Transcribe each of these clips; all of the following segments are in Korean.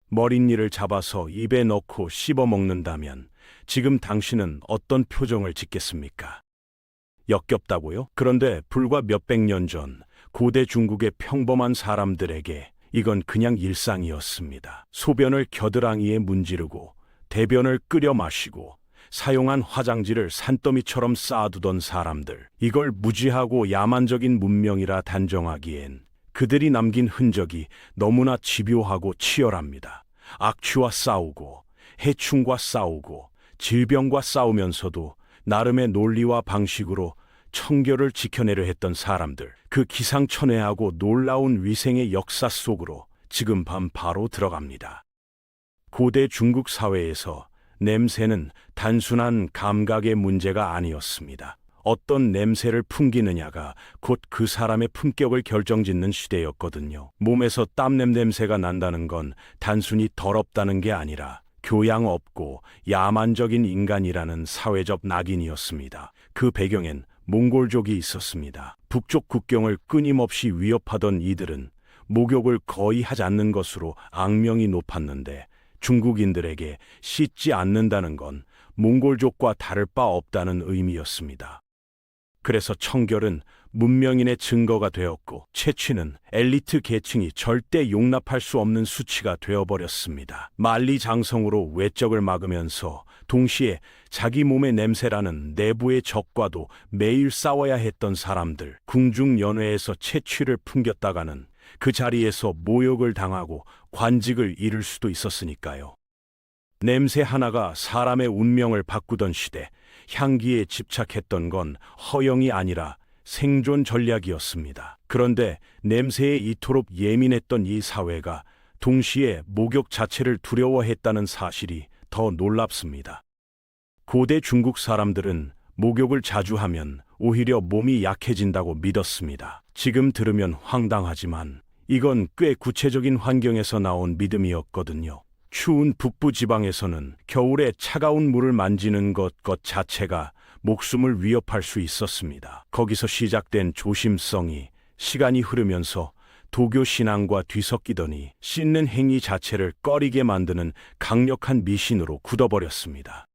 머릿니를 잡아서 입에 넣고 씹어 먹는다면 지금 당신은 어떤 표정을 짓겠습니까? 역겹다고요? 그런데 불과 몇백 년 전 고대 중국의 평범한 사람들에게 이건 그냥 일상이었습니다. 소변을 겨드랑이에 문지르고 대변을 끓여 마시고 사용한 화장지를 산더미처럼 쌓아두던 사람들. 이걸 무지하고 야만적인 문명이라 단정하기엔 그들이 남긴 흔적이 너무나 집요하고 치열합니다. 악취와 싸우고 해충과 싸우고 질병과 싸우면서도 나름의 논리와 방식으로 청결을 지켜내려 했던 사람들. 그 기상천외하고 놀라운 위생의 역사 속으로 지금 바로 들어갑니다. 고대 중국 사회에서 냄새는 단순한 감각의 문제가 아니었습니다. 어떤 냄새를 풍기느냐가 곧 그 사람의 품격을 결정짓는 시대였거든요. 몸에서 땀냄 냄새가 난다는 건 단순히 더럽다는 게 아니라 교양 없고 야만적인 인간이라는 사회적 낙인이었습니다. 그 배경엔 몽골족이 있었습니다. 북쪽 국경을 끊임없이 위협하던 이들은 목욕을 거의 하지 않는 것으로 악명이 높았는데 중국인들에게 씻지 않는다는 건 몽골족과 다를 바 없다는 의미였습니다. 그래서 청결은 문명인의 증거가 되었고 채취는 엘리트 계층이 절대 용납할 수 없는 수치가 되어버렸습니다. 만리장성으로 외적을 막으면서 동시에 자기 몸의 냄새라는 내부의 적과도 매일 싸워야 했던 사람들. 궁중연회에서 채취를 풍겼다가는 그 자리에서 모욕을 당하고 관직을 잃을 수도 있었으니까요. 냄새 하나가 사람의 운명을 바꾸던 시대, 향기에 집착했던 건 허영이 아니라 생존 전략이었습니다. 그런데 냄새에 이토록 예민했던 이 사회가 동시에 목욕 자체를 두려워했다는 사실이 더 놀랍습니다. 고대 중국 사람들은 목욕을 자주 하면 오히려 몸이 약해진다고 믿었습니다. 지금 들으면 황당하지만 이건 꽤 구체적인 환경에서 나온 믿음이었거든요. 추운 북부 지방에서는 겨울에 차가운 물을 만지는 것 자체가 목숨을 위협할 수 있었습니다. 거기서 시작된 조심성이 시간이 흐르면서 도교 신앙과 뒤섞이더니 씻는 행위 자체를 꺼리게 만드는 강력한 미신으로 굳어버렸습니다.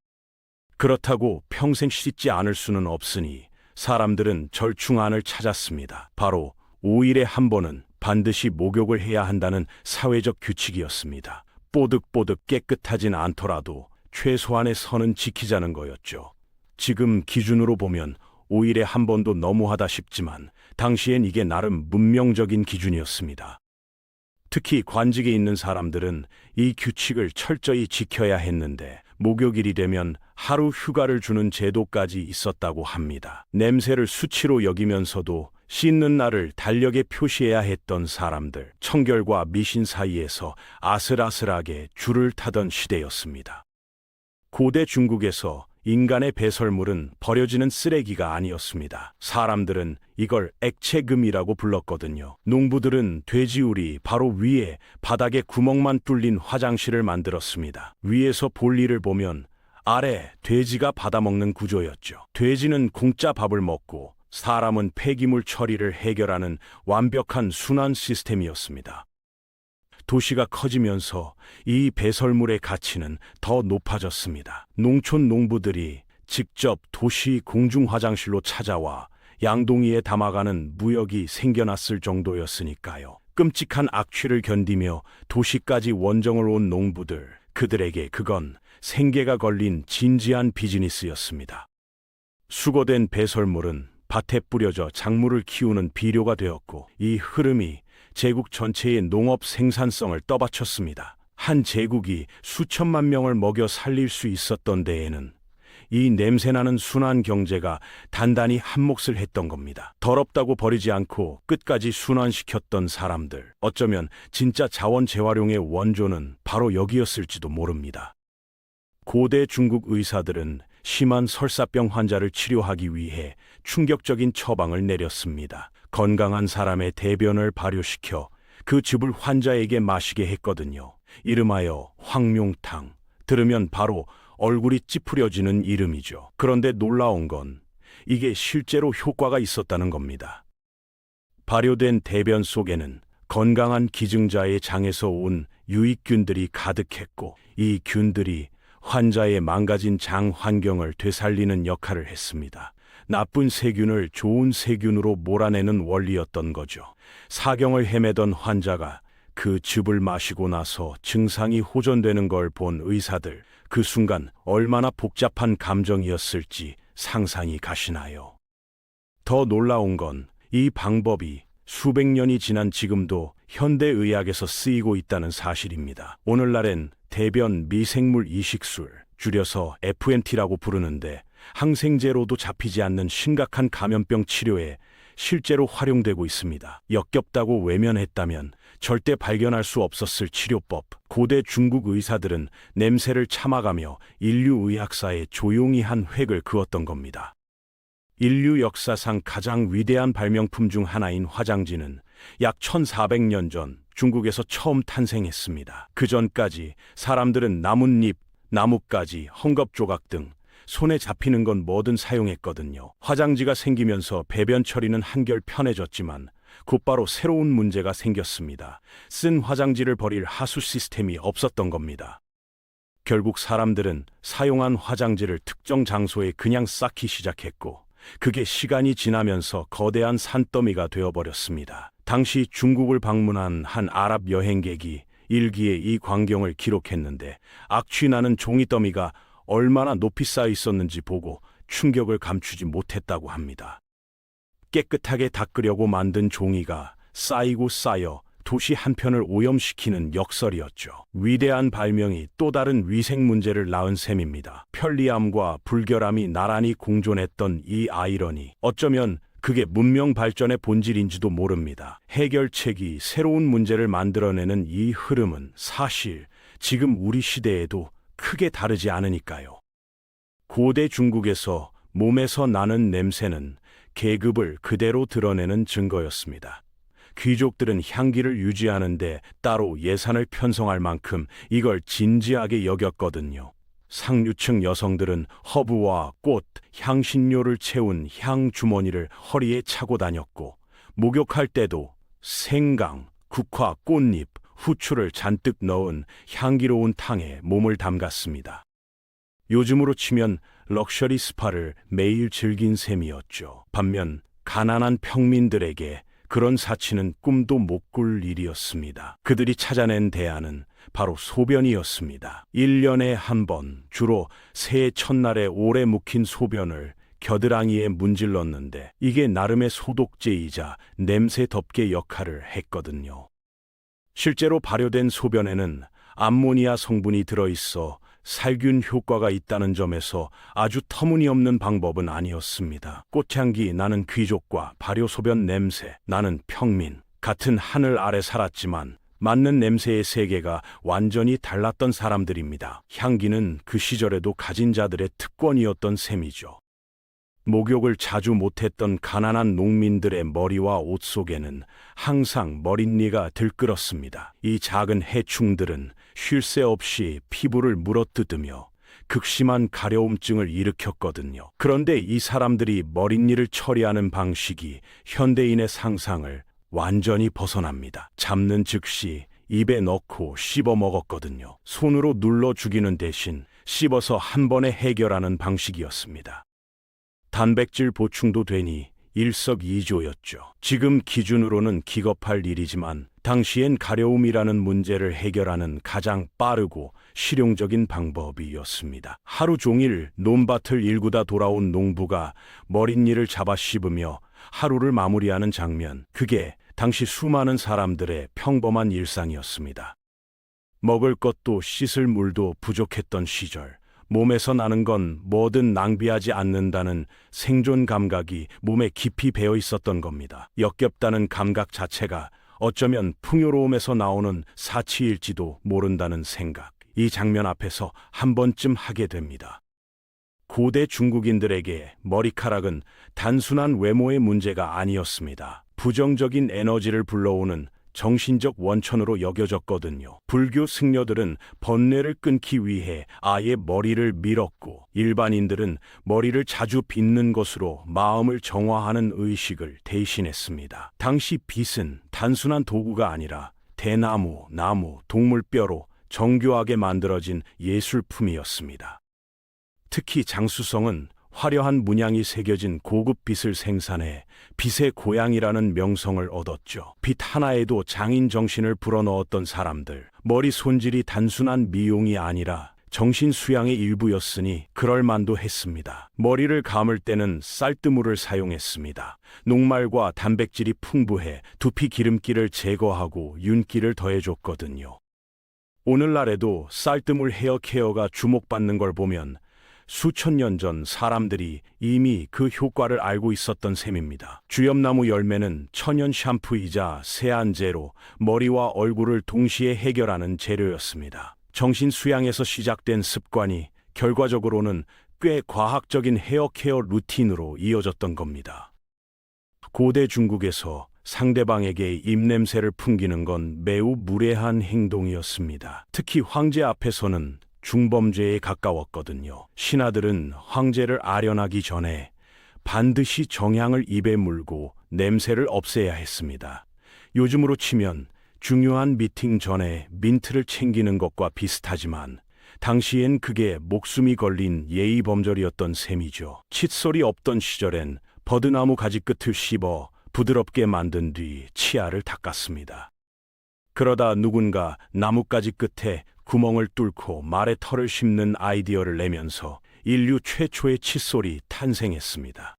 그렇다고 평생 씻지 않을 수는 없으니 사람들은 절충안을 찾았습니다. 바로 5일에 한 번은 반드시 목욕을 해야 한다는 사회적 규칙이었습니다. 뽀득뽀득 깨끗하진 않더라도 최소한의 선은 지키자는 거였죠. 지금 기준으로 보면 5일에 한 번도 너무하다 싶지만 당시엔 이게 나름 문명적인 기준이었습니다. 특히 관직에 있는 사람들은 이 규칙을 철저히 지켜야 했는데 목욕일이 되면 하루 휴가를 주는 제도까지 있었다고 합니다. 냄새를 수치로 여기면서도 씻는 날을 달력에 표시해야 했던 사람들, 청결과 미신 사이에서 아슬아슬하게 줄을 타던 시대였습니다. 고대 중국에서 인간의 배설물은 버려지는 쓰레기가 아니었습니다. 사람들은 이걸 액체금이라고 불렀거든요. 농부들은 돼지우리 바로 위에 바닥에 구멍만 뚫린 화장실을 만들었습니다. 위에서 볼일을 보면 아래 돼지가 받아먹는 구조였죠. 돼지는 공짜 밥을 먹고 사람은 폐기물 처리를 해결하는 완벽한 순환 시스템이었습니다. 도시가 커지면서 이 배설물의 가치는 더 높아졌습니다. 농촌 농부들이 직접 도시 공중 화장실로 찾아와 양동이에 담아가는 무역이 생겨났을 정도였으니까요. 끔찍한 악취를 견디며 도시까지 원정을 온 농부들, 그들에게 그건 생계가 걸린 진지한 비즈니스였습니다. 수거된 배설물은 밭에 뿌려져 작물을 키우는 비료가 되었고 이 흐름이 제국 전체의 농업 생산성을 떠받쳤습니다. 한 제국이 수천만 명을 먹여 살릴 수 있었던 데에는 이 냄새나는 순환 경제가 단단히 한몫을 했던 겁니다. 더럽다고 버리지 않고 끝까지 순환시켰던 사람들. 어쩌면 진짜 자원 재활용의 원조는 바로 여기였을지도 모릅니다. 고대 중국 의사들은 심한 설사병 환자를 치료하기 위해 충격적인 처방을 내렸습니다. 건강한 사람의 대변을 발효시켜 그 즙을 환자에게 마시게 했거든요. 이름하여 황룡탕. 들으면 바로 얼굴이 찌푸려지는 이름이죠. 그런데 놀라운 건 이게 실제로 효과가 있었다는 겁니다. 발효된 대변 속에는 건강한 기증자의 장에서 온 유익균들이 가득했고 이 균들이 환자의 망가진 장 환경을 되살리는 역할을 했습니다. 나쁜 세균을 좋은 세균으로 몰아내는 원리였던 거죠. 사경을 헤매던 환자가 그 즙을 마시고 나서 증상이 호전되는 걸 본 의사들, 그 순간 얼마나 복잡한 감정이었을지 상상이 가시나요? 더 놀라운 건 이 방법이 수백 년이 지난 지금도 현대의학에서 쓰이고 있다는 사실입니다. 오늘날엔 대변 미생물 이식술, 줄여서 FMT라고 부르는데 항생제로도 잡히지 않는 심각한 감염병 치료에 실제로 활용되고 있습니다. 역겹다고 외면했다면 절대 발견할 수 없었을 치료법. 고대 중국 의사들은 냄새를 참아가며 인류 의학사에 조용히 한 획을 그었던 겁니다. 인류 역사상 가장 위대한 발명품 중 하나인 화장지는 약 1400년 전 중국에서 처음 탄생했습니다. 그 전까지 사람들은 나뭇잎, 나뭇가지, 헝겊조각 등 손에 잡히는 건 뭐든 사용했거든요. 화장지가 생기면서 배변 처리는 한결 편해졌지만 곧바로 새로운 문제가 생겼습니다. 쓴 화장지를 버릴 하수 시스템이 없었던 겁니다. 결국 사람들은 사용한 화장지를 특정 장소에 그냥 쌓기 시작했고 그게 시간이 지나면서 거대한 산더미가 되어버렸습니다. 당시 중국을 방문한 한 아랍 여행객이 일기에 이 광경을 기록했는데 악취 나는 종이더미가 얼마나 높이 쌓여 있었는지 보고 충격을 감추지 못했다고 합니다. 깨끗하게 닦으려고 만든 종이가 쌓이고 쌓여 도시 한편을 오염시키는 역설이었죠. 위대한 발명이 또 다른 위생 문제를 낳은 셈입니다. 편리함과 불결함이 나란히 공존했던 이 아이러니, 어쩌면 그게 문명 발전의 본질인지도 모릅니다. 해결책이 새로운 문제를 만들어내는 이 흐름은 사실 지금 우리 시대에도 크게 다르지 않으니까요. 고대 중국에서 몸에서 나는 냄새는 계급을 그대로 드러내는 증거였습니다. 귀족들은 향기를 유지하는데 따로 예산을 편성할 만큼 이걸 진지하게 여겼거든요. 상류층 여성들은 허브와 꽃, 향신료를 채운 향 주머니를 허리에 차고 다녔고 목욕할 때도 생강, 국화, 꽃잎, 후추를 잔뜩 넣은 향기로운 탕에 몸을 담갔습니다. 요즘으로 치면 럭셔리 스파를 매일 즐긴 셈이었죠. 반면 가난한 평민들에게 그런 사치는 꿈도 못 꿀 일이었습니다. 그들이 찾아낸 대안은 바로 소변이었습니다. 1년에 한 번, 주로 새해 첫날에 오래 묵힌 소변을 겨드랑이에 문질렀는데 이게 나름의 소독제이자 냄새 덮개 역할을 했거든요. 실제로 발효된 소변에는 암모니아 성분이 들어있어 살균 효과가 있다는 점에서 아주 터무니없는 방법은 아니었습니다. 꽃향기 나는 귀족과 발효소변 냄새 나는 평민, 같은 하늘 아래 살았지만 맡는 냄새의 세계가 완전히 달랐던 사람들입니다. 향기는 그 시절에도 가진 자들의 특권이었던 셈이죠. 목욕을 자주 못했던 가난한 농민들의 머리와 옷 속에는 항상 머릿니가 들끓었습니다. 이 작은 해충들은 쉴 새 없이 피부를 물어뜯으며 극심한 가려움증을 일으켰거든요. 그런데 이 사람들이 머릿니를 처리하는 방식이 현대인의 상상을 완전히 벗어납니다. 잡는 즉시 입에 넣고 씹어 먹었거든요. 손으로 눌러 죽이는 대신 씹어서 한 번에 해결하는 방식이었습니다. 단백질 보충도 되니 일석이조였죠. 지금 기준으로는 기겁할 일이지만 당시엔 가려움이라는 문제를 해결하는 가장 빠르고 실용적인 방법이었습니다. 하루 종일 논밭을 일구다 돌아온 농부가 머릿니를 잡아 씹으며 하루를 마무리하는 장면, 그게 당시 수많은 사람들의 평범한 일상이었습니다. 먹을 것도 씻을 물도 부족했던 시절, 몸에서 나는 건 뭐든 낭비하지 않는다는 생존 감각이 몸에 깊이 배어 있었던 겁니다. 역겹다는 감각 자체가 어쩌면 풍요로움에서 나오는 사치일지도 모른다는 생각, 이 장면 앞에서 한 번쯤 하게 됩니다. 고대 중국인들에게 머리카락은 단순한 외모의 문제가 아니었습니다. 부정적인 에너지를 불러오는 정신적 원천으로 여겨졌거든요. 불교 승려들은 번뇌를 끊기 위해 아예 머리를 밀었고 일반인들은 머리를 자주 빗는 것으로 마음을 정화하는 의식을 대신했습니다. 당시 빗은 단순한 도구가 아니라 대나무, 나무, 동물뼈로 정교하게 만들어진 예술품이었습니다. 특히 장수성은 화려한 문양이 새겨진 고급 빗을 생산해 빗의 고향이라는 명성을 얻었죠. 빗 하나에도 장인 정신을 불어넣었던 사람들, 머리 손질이 단순한 미용이 아니라 정신 수양의 일부였으니 그럴만도 했습니다. 머리를 감을 때는 쌀뜨물을 사용했습니다. 녹말과 단백질이 풍부해 두피 기름기를 제거하고 윤기를 더해줬거든요. 오늘날에도 쌀뜨물 헤어 케어가 주목받는 걸 보면 수천 년 전 사람들이 이미 그 효과를 알고 있었던 셈입니다. 주엽나무 열매는 천연 샴푸이자 세안제로 머리와 얼굴을 동시에 해결하는 재료였습니다. 정신 수양에서 시작된 습관이 결과적으로는 꽤 과학적인 헤어 케어 루틴으로 이어졌던 겁니다. 고대 중국에서 상대방에게 입냄새를 풍기는 건 매우 무례한 행동이었습니다. 특히 황제 앞에서는 중범죄에 가까웠거든요. 신하들은 황제를 아련하기 전에 반드시 정향을 입에 물고 냄새를 없애야 했습니다. 요즘으로 치면 중요한 미팅 전에 민트를 챙기는 것과 비슷하지만 당시엔 그게 목숨이 걸린 예의범절이었던 셈이죠. 칫솔이 없던 시절엔 버드나무 가지 끝을 씹어 부드럽게 만든 뒤 치아를 닦았습니다. 그러다 누군가 나뭇가지 끝에 구멍을 뚫고 말의 털을 씹는 아이디어를 내면서 인류 최초의 칫솔이 탄생했습니다.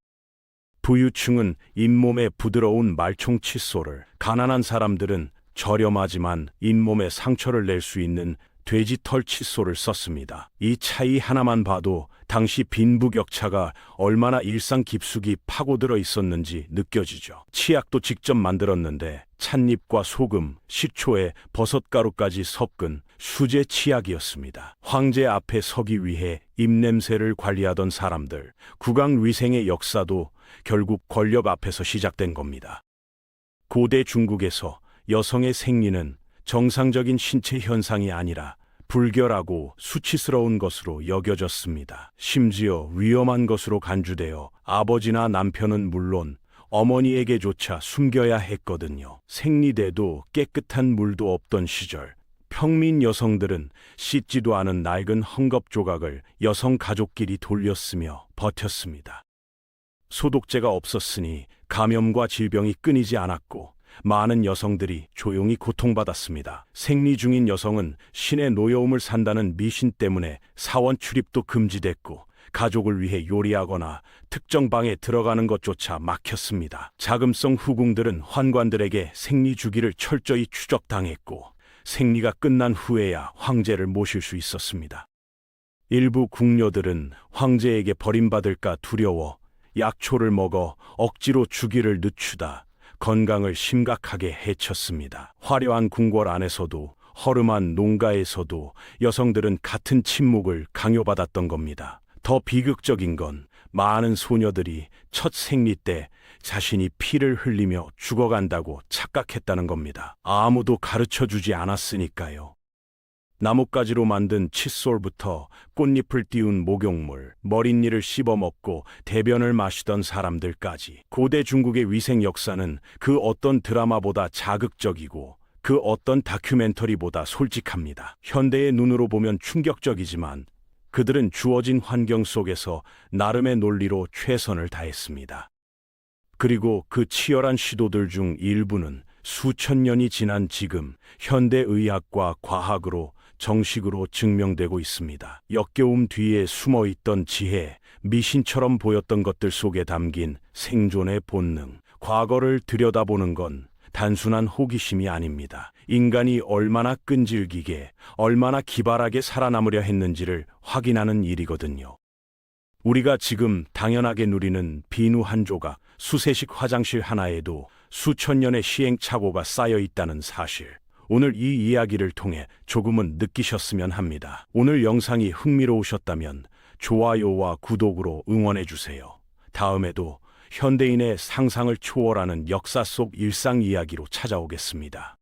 부유층은 잇몸에 부드러운 말총 칫솔을, 가난한 사람들은 저렴하지만 잇몸에 상처를 낼 수 있는 돼지털 칫솔을 썼습니다. 이 차이 하나만 봐도 당시 빈부격차가 얼마나 일상 깊숙이 파고들어 있었는지 느껴지죠. 치약도 직접 만들었는데 찻잎과 소금, 식초에 버섯가루까지 섞은 수제 치약이었습니다. 황제 앞에 서기 위해 입냄새를 관리하던 사람들, 국왕위생의 역사도 결국 권력 앞에서 시작된 겁니다. 고대 중국에서 여성의 생리는 정상적인 신체 현상이 아니라 불결하고 수치스러운 것으로 여겨졌습니다. 심지어 위험한 것으로 간주되어 아버지나 남편은 물론 어머니에게조차 숨겨야 했거든요. 생리대도 깨끗한 물도 없던 시절, 평민 여성들은 씻지도 않은 낡은 헝겊 조각을 여성 가족끼리 돌렸으며 버텼습니다. 소독제가 없었으니 감염과 질병이 끊이지 않았고 많은 여성들이 조용히 고통받았습니다. 생리 중인 여성은 신의 노여움을 산다는 미신 때문에 사원 출입도 금지됐고 가족을 위해 요리하거나 특정 방에 들어가는 것조차 막혔습니다. 자금성 후궁들은 환관들에게 생리 주기를 철저히 추적당했고 생리가 끝난 후에야 황제를 모실 수 있었습니다. 일부 궁녀들은 황제에게 버림받을까 두려워 약초를 먹어 억지로 주기를 늦추다 건강을 심각하게 해쳤습니다. 화려한 궁궐 안에서도 허름한 농가에서도 여성들은 같은 침묵을 강요받았던 겁니다. 더 비극적인 건 많은 소녀들이 첫 생리 때 자신이 피를 흘리며 죽어간다고 착각했다는 겁니다. 아무도 가르쳐주지 않았으니까요. 나뭇가지로 만든 칫솔부터 꽃잎을 띄운 목욕물, 머릿니를 씹어먹고 대변을 마시던 사람들까지 고대 중국의 위생 역사는 그 어떤 드라마보다 자극적이고 그 어떤 다큐멘터리보다 솔직합니다. 현대의 눈으로 보면 충격적이지만 그들은 주어진 환경 속에서 나름의 논리로 최선을 다했습니다. 그리고 그 치열한 시도들 중 일부는 수천 년이 지난 지금 현대의학과 과학으로 정식으로 증명되고 있습니다. 역겨움 뒤에 숨어있던 지혜, 미신처럼 보였던 것들 속에 담긴 생존의 본능, 과거를 들여다보는 건 단순한 호기심이 아닙니다. 인간이 얼마나 끈질기게, 얼마나 기발하게 살아남으려 했는지를 확인하는 일이거든요. 우리가 지금 당연하게 누리는 비누 한 조각, 수세식 화장실 하나에도 수천 년의 시행착오가 쌓여 있다는 사실, 오늘 이 이야기를 통해 조금은 느끼셨으면 합니다. 오늘 영상이 흥미로우셨다면 좋아요와 구독으로 응원해주세요. 다음에도 현대인의 상상을 초월하는 역사 속 일상 이야기로 찾아오겠습니다.